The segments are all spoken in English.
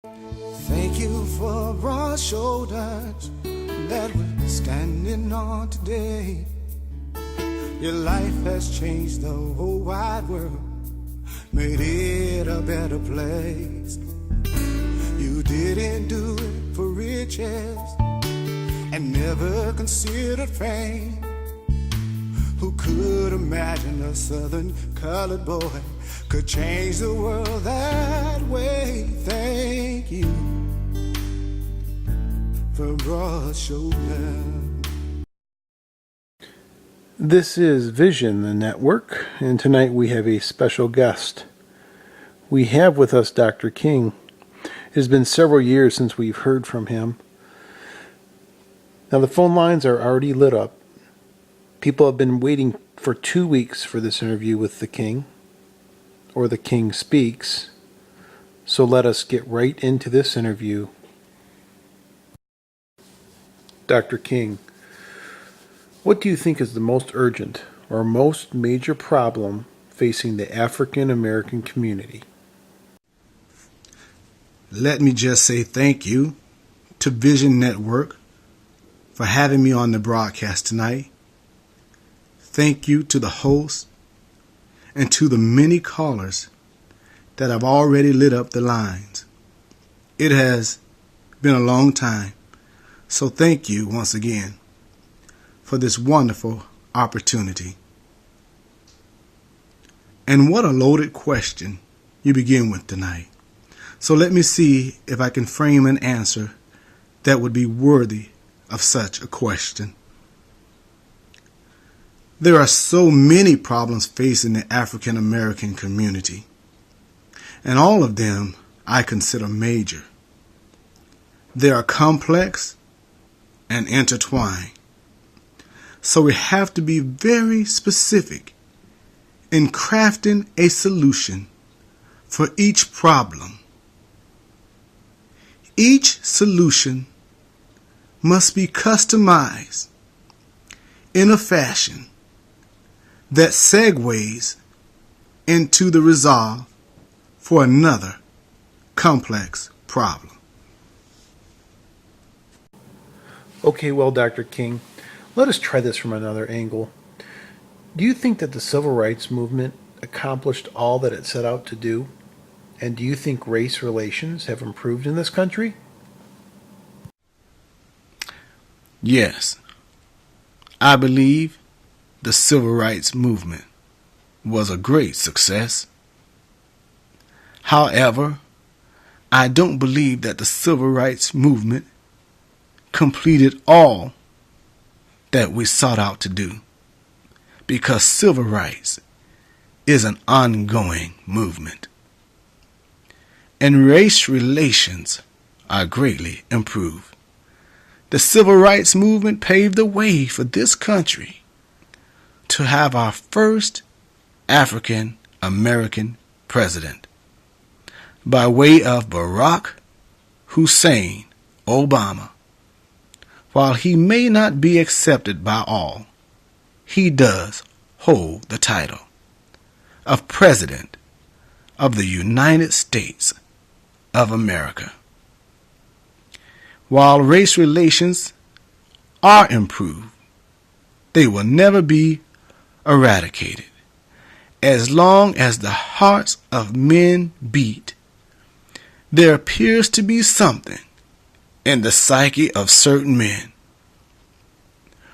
Thank you for broad shoulders that we're standing on today. Your life has changed the whole wide world, made it a better place. You didn't do it for riches and never considered fame. Who could imagine a southern colored boy could change the world that way? Thank you for broad shoulders. This is Vision, the network, and tonight we have a special guest. We have with us Dr. King. It has been several years since we've heard from him. Now the phone lines are already lit up. People have been waiting for 2 weeks for this interview with the King, or the King Speaks. So let us get right into this interview. Dr. King, what do you think is the most urgent or most major problem facing the African American community? Let me just say thank you to Vision Network for having me on the broadcast tonight. Thank you to the host and to the many callers that have already lit up the lines. It has been a long time, so thank you once again for this wonderful opportunity. And what a loaded question you begin with tonight. So let me see if I can frame an answer that would be worthy of such a question. There are so many problems facing the African American community, and all of them I consider major. They are complex and intertwined, so we have to be very specific in crafting a solution for each problem. Each solution must be customized in a fashion that segues into the resolve for another complex problem. Okay, well, Dr. King, let us try this from another angle. Do you think that the civil rights movement accomplished all that it set out to do? And do you think race relations have improved in this country? Yes, I believe the civil rights movement was a great success. However, I don't believe that the civil rights movement completed all that we sought out to do, because civil rights is an ongoing movement, and race relations are greatly improved. The civil rights movement paved the way for this country to have our first African American president by way of Barack Hussein Obama. While he may not be accepted by all, he does hold the title of President of the United States of America. While race relations are improved, they will never be eradicated. As long as the hearts of men beat, there appears to be something in the psyche of certain men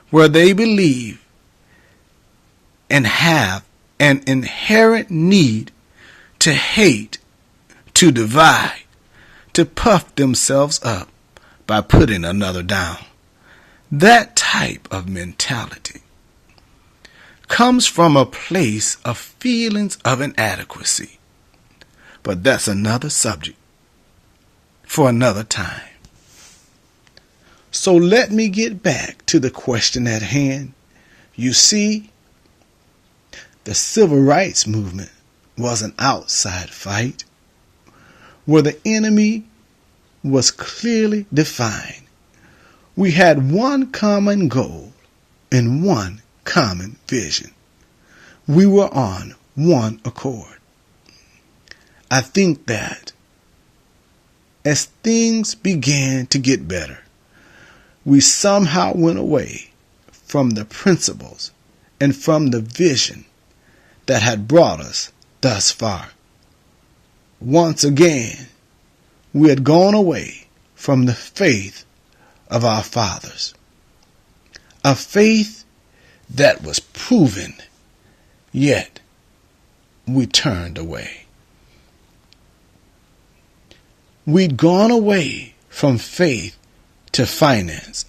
where they believe and have an inherent need to hate, to divide, to puff themselves up by putting another down. That type of mentality comes from a place of feelings of inadequacy. But that's another subject for another time. So let me get back to the question at hand. You see, the civil rights movement was an outside fight where the enemy was clearly defined. We had one common goal and one common vision. We were on one accord. I think that as things began to get better, we somehow went away from the principles and from the vision that had brought us thus far. Once again, we had gone away from the faith of our fathers, a faith that was proven, yet we turned away. We'd gone away from faith to finance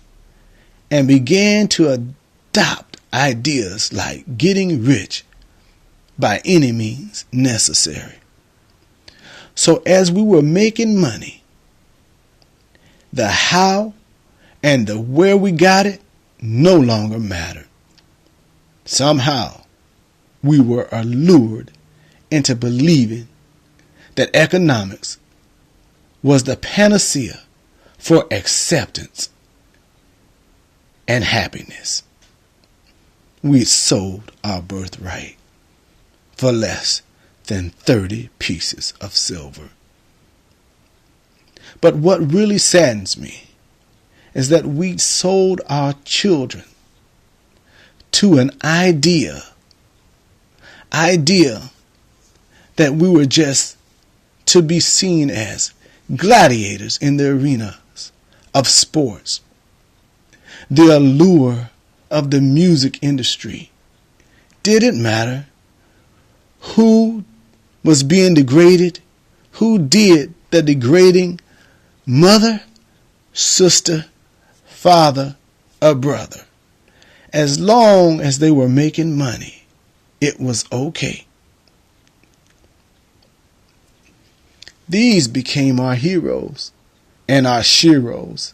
and began to adopt ideas like getting rich by any means necessary. So as we were making money, the how and the where we got it no longer mattered. Somehow, we were allured into believing that economics was the panacea for acceptance and happiness. We sold our birthright for less than 30 pieces of silver. But what really saddens me is that we sold our children to an idea that we were just to be seen as gladiators in the arenas of sports. The allure of the music industry didn't matter who was being degraded, who did the degrading, mother, sister, father, or brother. As long as they were making money, it was okay. These became our heroes and our sheroes.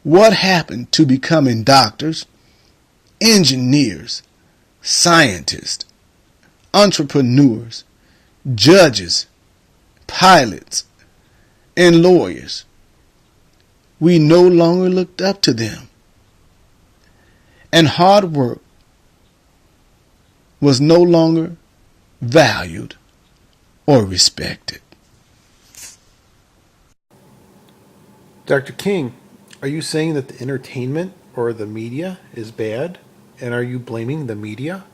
What happened to becoming doctors, engineers, scientists, entrepreneurs, judges, pilots, and lawyers? We no longer looked up to them, and hard work was no longer valued or respected. Dr. King, are you saying that the entertainment or the media is bad? And are you blaming the media?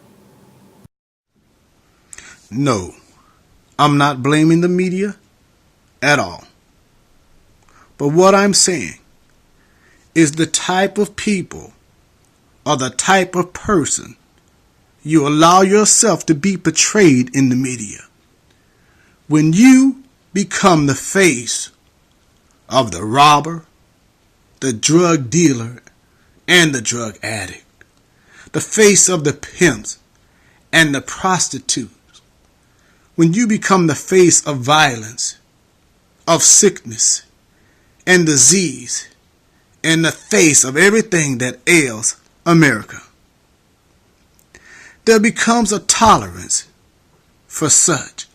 No, I'm not blaming the media at all. But what I'm saying is the type of people or the type of person you allow yourself to be portrayed in the media. When you become the face of the robber, the drug dealer, and the drug addict, the face of the pimps and the prostitutes, when you become the face of violence, of sickness and disease, and the face of everything that ails America, there becomes a tolerance for such.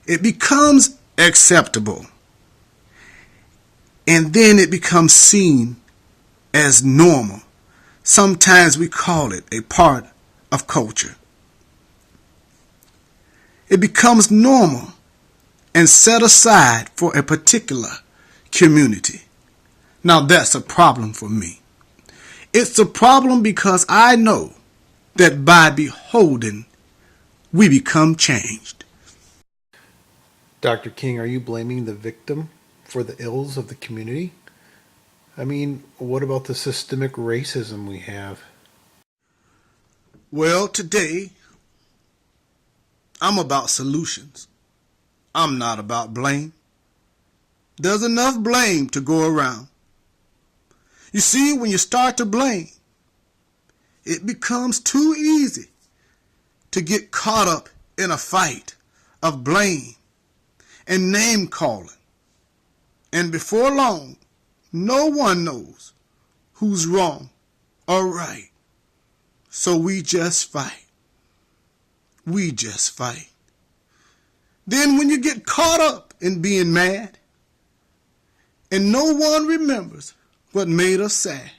It becomes acceptable. And then it becomes seen as normal. Sometimes we call it a part of culture. It becomes normal and set aside for a particular community. Now that's a problem for me. It's a problem because I know that by beholding, we become changed. Dr. King, are you blaming the victim for the ills of the community? I mean, what about the systemic racism we have? Well, today, I'm about solutions. I'm not about blame. There's enough blame to go around. You see, when you start to blame, it becomes too easy to get caught up in a fight of blame and name calling. And before long, no one knows who's wrong or right. So we just fight. We just fight. Then when you get caught up in being mad, and no one remembers what made us sad,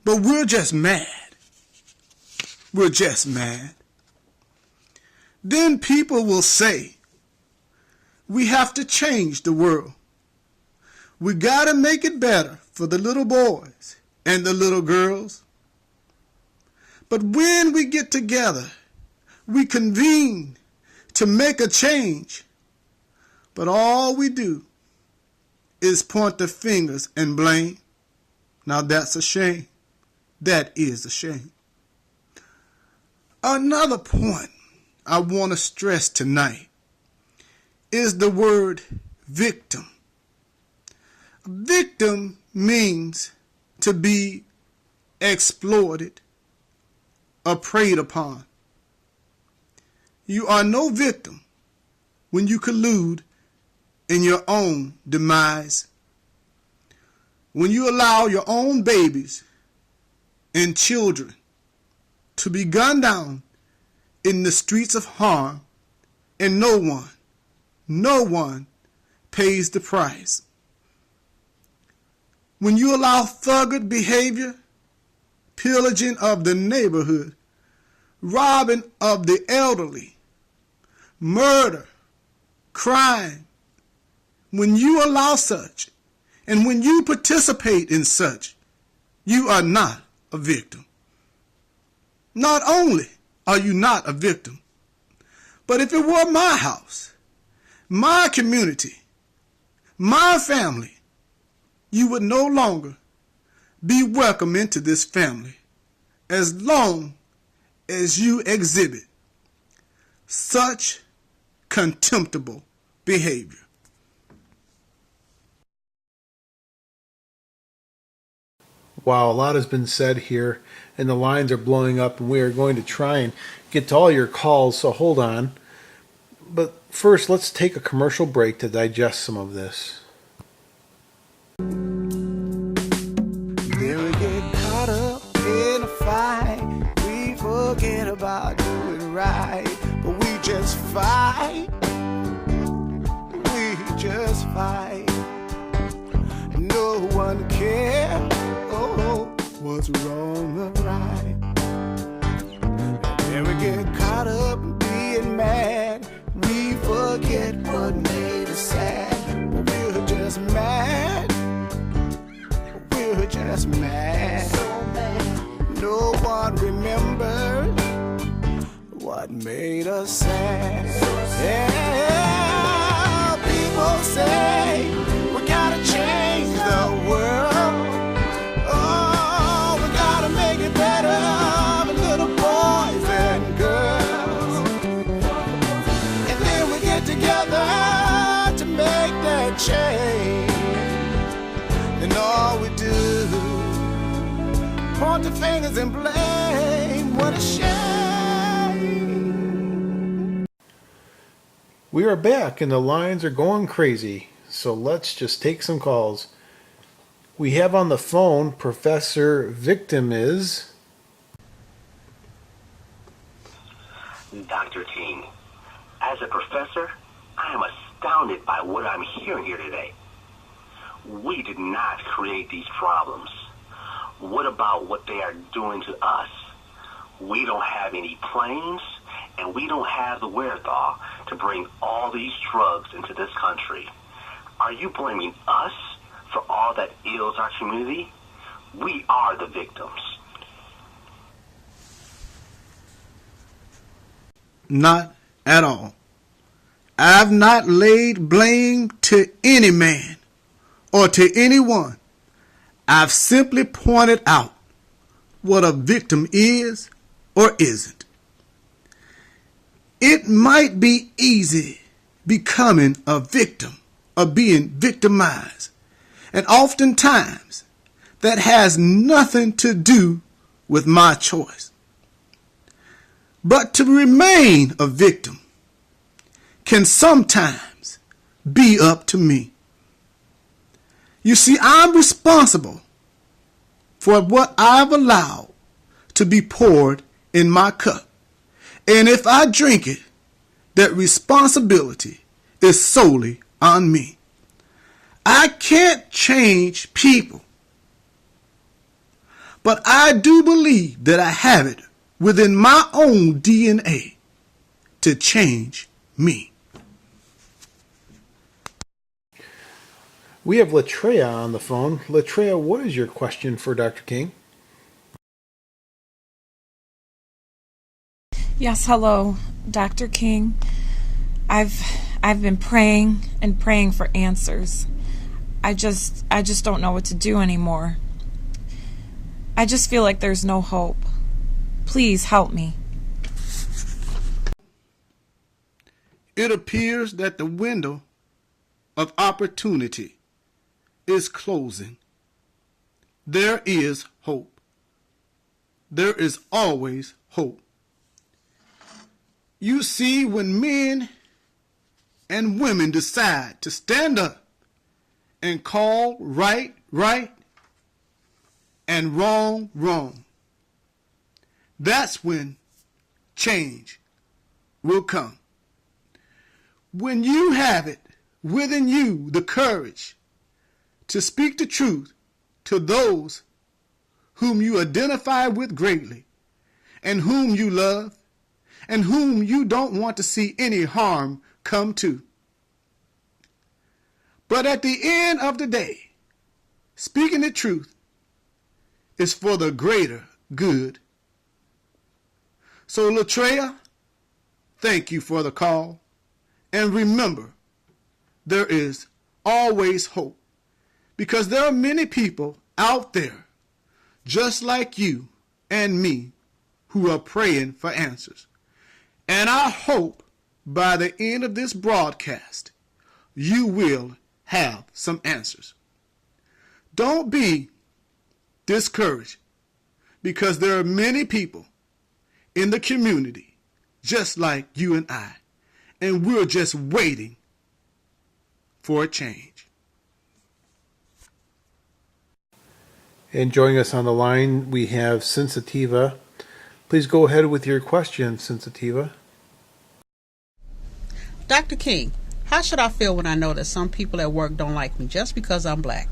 but we're just mad. We're just mad. Then people will say, We have to change the world. We gotta make it better for the little boys and the little girls. But when we get together, we convene to make a change. But all we do is point the fingers and blame. Now that's a shame. That is a shame. Another point I want to stress tonight is the word victim. Victim means to be exploited or preyed upon. You are no victim when you collude in your own demise. When you allow your own babies and children to be gunned down in the streets of harm, and no one pays the price. When you allow thuggered behavior, pillaging of the neighborhood, robbing of the elderly, murder, crime, when you allow such, and when you participate in such, you are not a victim. Not only are you not a victim, but if it were my house, my community, my family, you would no longer be welcome into this family as long as you exhibit such contemptible behavior. Wow, a lot has been said here, and the lines are blowing up, and we are going to try and get to all your calls, so hold on. But first, let's take a commercial break to digest some of this. Then we get caught up in a fight. We forget about doing right, but we just fight. We just fight. No one cares. What's wrong or right? Then we get caught up in being mad. We forget what made us sad. But we're just mad. We're just mad. No one remembers what made us sad. Yeah, people say we gotta change the world. Change, and all we do, point the fingers and blame. What a shame. We are back, and the lines are going crazy, so let's just take some calls. We have on the phone Professor Victim is Dr. King. As a professor, I am astounded by what I'm hearing here today. We did not create these problems. What about what they are doing to us? We don't have any planes, and we don't have the wherewithal to bring all these drugs into this country. Are you blaming us for all that ails our community? We are the victims. Not at all. I've not laid blame to any man or to anyone. I've simply pointed out what a victim is or isn't. It might be easy becoming a victim or being victimized, and oftentimes that has nothing to do with my choice. But to remain a victim can sometimes be up to me. You see, I'm responsible for what I've allowed to be poured in my cup. And if I drink it, that responsibility is solely on me. I can't change people, but I do believe that I have it within my own DNA to change me. We have Latreia on the phone. Latreia, what is your question for Dr. King? Yes, hello, Dr. King. I've been praying and praying for answers. I just don't know what to do anymore. I just feel like there's no hope. Please help me. It appears that the window of opportunity is closing. There is hope. There is always hope. You see, when men and women decide to stand up and call right, right, and wrong, wrong, that's when change will come. When you have it within you the courage to speak the truth to those whom you identify with greatly and whom you love and whom you don't want to see any harm come to. But at the end of the day, speaking the truth is for the greater good. So Latreia, thank you for the call. And remember, there is always hope, because there are many people out there just like you and me who are praying for answers. And I hope by the end of this broadcast, you will have some answers. Don't be discouraged, because there are many people in the community just like you and I, and we're just waiting for a change. And joining us on the line, we have Sensitiva. Please go ahead with your question, Sensitiva. Dr. King, how should I feel when I know that some people at work don't like me just because I'm black?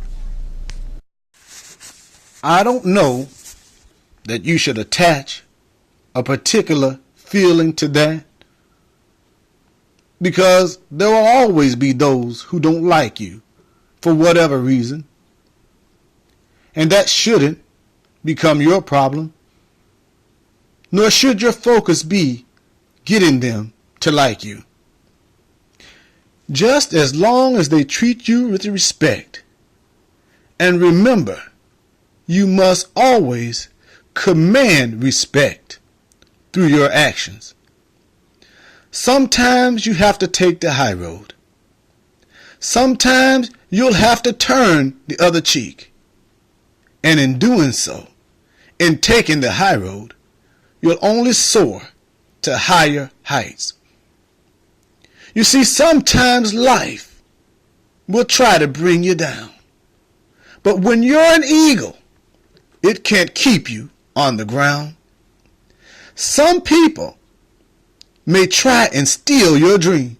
I don't know that you should attach a particular feeling to that, because there will always be those who don't like you for whatever reason, and that shouldn't become your problem, nor should your focus be getting them to like you. Just as long as they treat you with respect. And remember, you must always command respect through your actions. Sometimes you have to take the high road. Sometimes you'll have to turn the other cheek. And in doing so, in taking the high road, you'll only soar to higher heights. You see, sometimes life will try to bring you down. But when you're an eagle, it can't keep you on the ground. Some people may try and steal your dream,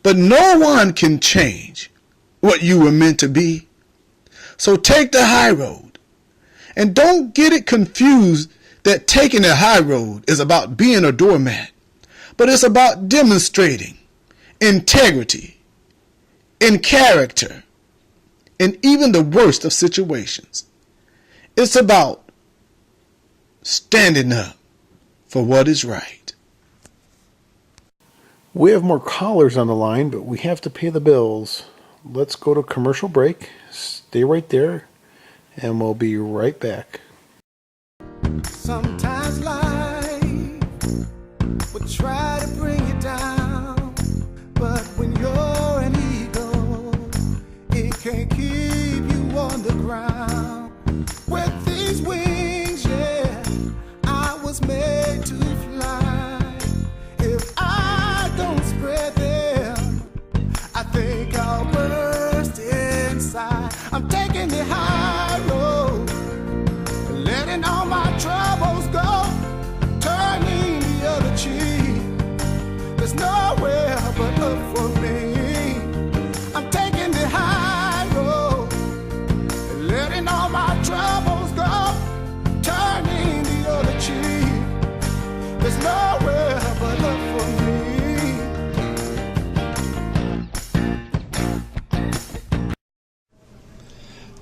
but no one can change what you were meant to be. So take the high road, and don't get it confused that taking the high road is about being a doormat, but it's about demonstrating integrity in character in even the worst of situations. It's about standing up for what is right. We have more callers on the line, but we have to pay the bills. Let's go to commercial break. Stay right there, and we'll be right back. Sometimes life will try to bring you down, but when you're an eagle, it can't keep you on the ground. With these wings, yeah, I was made to fly. If I don't spread them, I think I'll burst inside. I'm taking the high road, letting all my troubles go, turning the other cheek. There's nowhere but up for me. I'm taking the high road, letting all my troubles go, turning the other cheek. There's nowhere but up for me.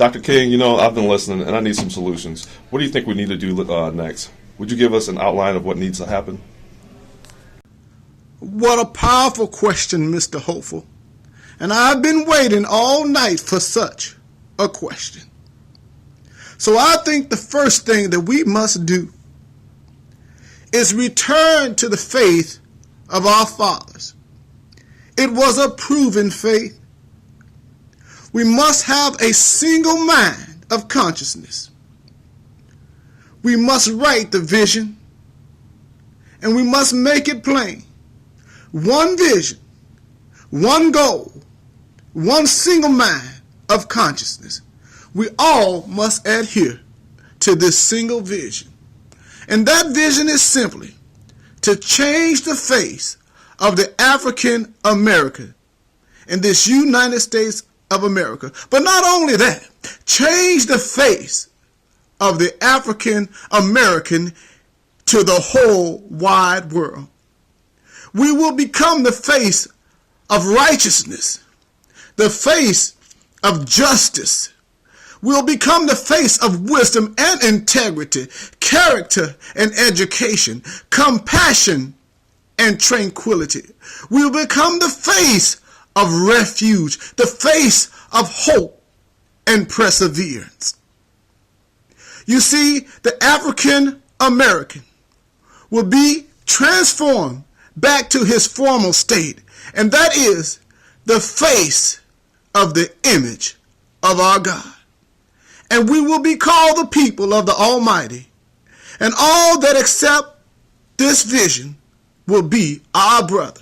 Dr. King, I've been listening, and I need some solutions. What do you think we need to do next? Would you give us an outline of what needs to happen? What a powerful question, Mr. Hopeful. And I've been waiting all night for such a question. So I think the first thing that we must do is return to the faith of our fathers. It was a proven faith. We must have a single mind of consciousness. We must write the vision, and we must make it plain. One vision, one goal, one single mind of consciousness. We all must adhere to this single vision. And that vision is simply to change the face of the African American in this United States of America. But not only that, change the face of the African American to the whole wide world. We will become the face of righteousness, the face of justice. We'll become the face of wisdom and integrity, character and education, compassion and tranquility. We'll become the face of refuge, the face of hope and perseverance. You see, the African American will be transformed back to his former state, and that is the face of the image of our God. And we will be called the people of the Almighty, and all that accept this vision will be our brother.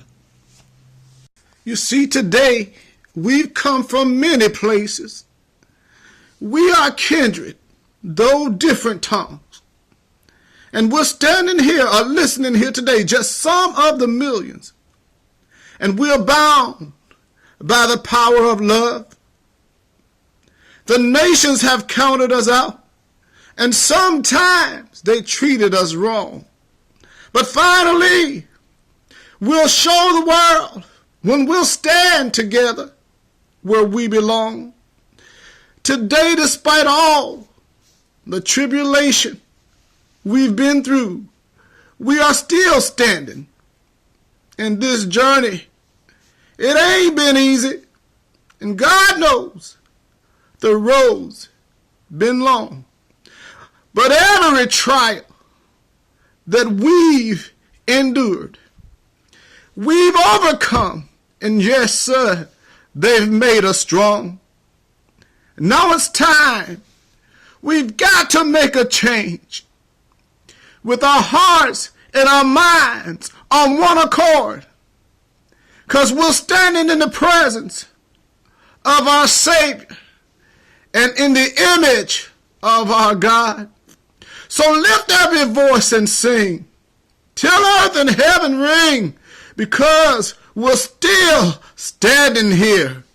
You see, today we've come from many places. We are kindred, though different tongues. And we're standing here or listening here today, just some of the millions. And we're bound by the power of love. The nations have counted us out, and sometimes they treated us wrong. But finally, we'll show the world when we'll stand together where we belong. Today, despite all the tribulation we've been through, we are still standing in this journey. It ain't been easy, and God knows the road's been long. But every trial that we've endured, we've overcome, and yes, sir, they've made us strong. Now it's time. We've got to make a change with our hearts and our minds on one accord, because we're standing in the presence of our Savior and in the image of our God. So lift every voice and sing, till earth and heaven ring, because we're still standing here